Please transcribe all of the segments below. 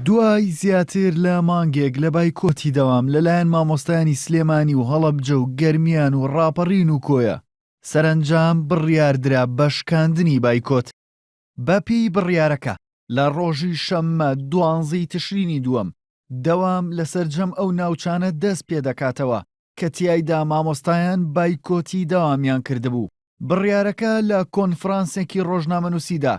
دوای زیاتر لە مانگێک لە بایکۆتی دەوام لەلایەن مامۆستایانی سلێمانی و هەڵەبجە و گەرمیان و ڕاپەڕین و کۆیە سەرنجام بڕیاردرا بە شکاندنی بایکۆت بەپی بڕیارەکە لە ڕۆژی شەممە 12 تشرینی دووەم دەوام لەسەر جەم ئەو ناوچانە دەست پێ دەکاتەوە کە تیایدا مامۆستایان بایکۆتی دەوامیان کردبوو. بڕیارەکە لە کۆنفرانسێکی ڕۆژنامەنووسیدا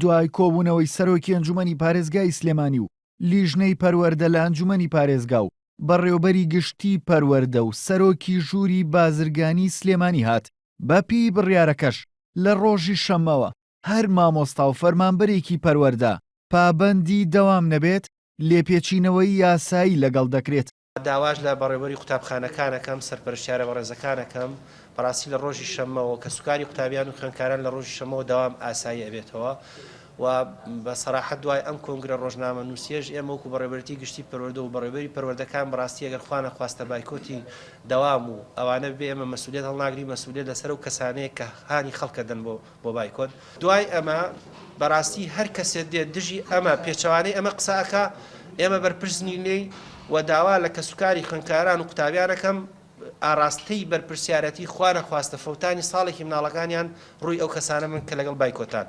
دوای کۆبوونەوەی سەرۆکی ئەنجومەنی پارێزگای سلێمانی و لیژنەی پەروەردە لە ئەنجومەنی پارێزگا و بەڕێوەبەری گشتی پەروەردە و سەرۆکی ژووری بازرگانی سلێمانی هات. بەپی بڕیارەکەش لە ڕۆژی شەمەوە هەر مامۆستا و فەرمانبەرێکی پەروەردە پابەندی دەوام نەبێت لێپێچینەوەی یاسایی لەگەڵ دەکرێت. داواش لە بەڕێوەبەری قوتابخانەکانەکەم سەرپەرشتیارە بەڕێزەکانەکەم بەڕاستی لە ڕۆژی شەمەوە کە سوکاری قوتابیان و خوێندکاران لە ڕۆژی شەمەوە داوام ئاسایی ئەبێتەوە و بە سەراحەت دوای ئەم کۆنگرە ڕۆژنامە نووسێژ ئێمە وەکو بەڕێوەبەری گشتی پەروەردە و بەڕێوەبەری پەروەردەکان بەڕاستی ئەگەر خوا نەخواستە بایکۆتی دەوام و ئەوانە بێ ئێمە مەسئولیت هەڵناگری مەسئولیت لەسەر و کەسانەیە کە هانی خەڵکە دەن بۆ بایکۆت. دوای ئەمە بەڕاستی هەر کەسێک دێت دژی ئەمە پێچەوانەی ئەمە قساکە ئێمە بەرپرسنی لێی و داوا لە کەسوکاری خوێندکاران و قوتابیانەکەم ئاراستەی بەرپرسیارەتی خوا نەخواستە فەوتانی ساڵێکی مناڵەکانیان ڕووی ئەو کەسانە من کە لەگەڵ بایکۆتان.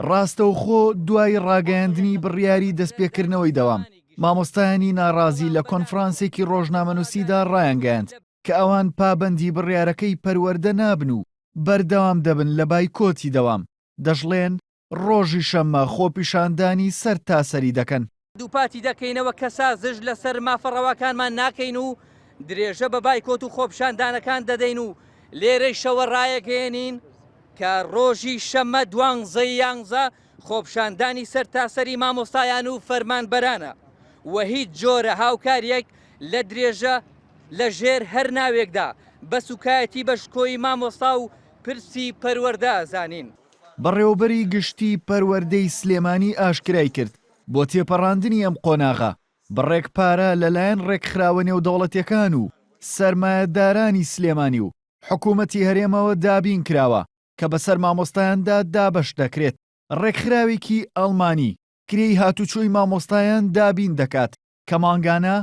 ڕاستەوخۆ دوای ڕاگەیاندنی بڕیاری دەستپێکردنەوەی دەوام مامۆستایانی ناڕازی لە کۆنفرانسێکی ڕۆژنامەنووسیدا ڕایانگەیاند کە ئەوان پابەندی بڕیارەکەی پەروەردە نابن و بەردەوام دەبن لە بایکۆتی دەوام. دەژڵێن ڕۆژی شەممە خۆپیشاندانی سەر تاسەری دەکەن. دووپاتی دەکەینەوە کەسا زژ لەسەر مافەڕەوەکانمان ناکەین و درێژە بە بایکۆت و خۆپیشاندانەکان دەدەین و لێرەی شەوە ڕایەگەێنین کە ڕۆژی شەممە 12 خۆپیشاندانی سەر تاسەری مامۆستایان و فەرمانبەرانە و هیچ جۆرە هاوکاریەک لە درێژە لە ژێر هەر ناوێکدا بە سوکایەتی بەشکۆی مامۆستا و پرسی پەروەردە ئازانین. بەڕێوەبەری گشتی پەروەردەی سلێمانی ئاشکرای کرد بۆ تێپەڕاندنی ئەم قۆناغا بڕێک پارە لەلایەن ڕێکخراوە نێودەوڵەتیەکان و سەرمایەدارانی سلێمانی و حکوومەتی هەرێمەوە دابین کراوە کە بەسەر مامۆستایاندا دابەش دەکرێت. ڕێکخراوێکی ئەڵمانی کرێی هاتوچۆی مامۆستایان دابین دەکات کە ماگانە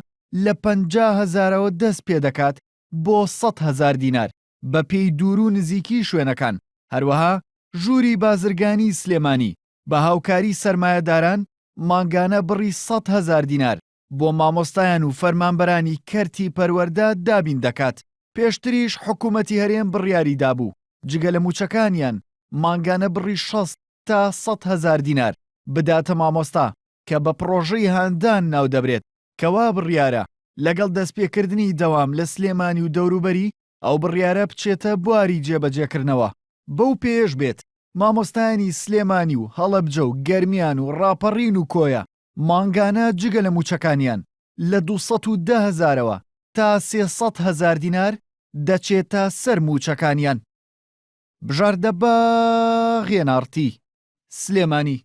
لە 50,000ەوە دەست پێ دەکات بۆ 100,000 دینار بە پێی دوور و نزیکی شوێنەکان. هەروەها ژووری بازرگانی سلێمانی بە هاوکاری سەرمایەداران ماگانە بڕی 100,000 دینار بۆ مامۆستایان و فەرمانبەرانی کەرتی پەروەردە دابین دەکات. پێشتریش حکوومەتی هەرێم بڕیاری دابوو جگە لە موچەکانیان ماگانە بڕی 60 تا 100,000 دینار بداتە مامۆستا کە بە پرۆژەی هاندان ناو دەبرێت کەوا بڕیارە لەگەڵ دەستپێکردنی دەوام لە سلێمانی و دەوروبەری ئەو بڕیارە بچێتە بواری جێبەجێکردنەوە. بەو پێش بێت مامۆستایانی سلێمانی و هەڵەبجە و گەرمیان و ڕاپەڕین و کۆیە ماگانە جگە لە موچەکانیان لە 210,000ەوە تا 300,000 دینار دەچێتە سەر موچەکانیان. بژاردەباغ هێنارتی سلێمانی.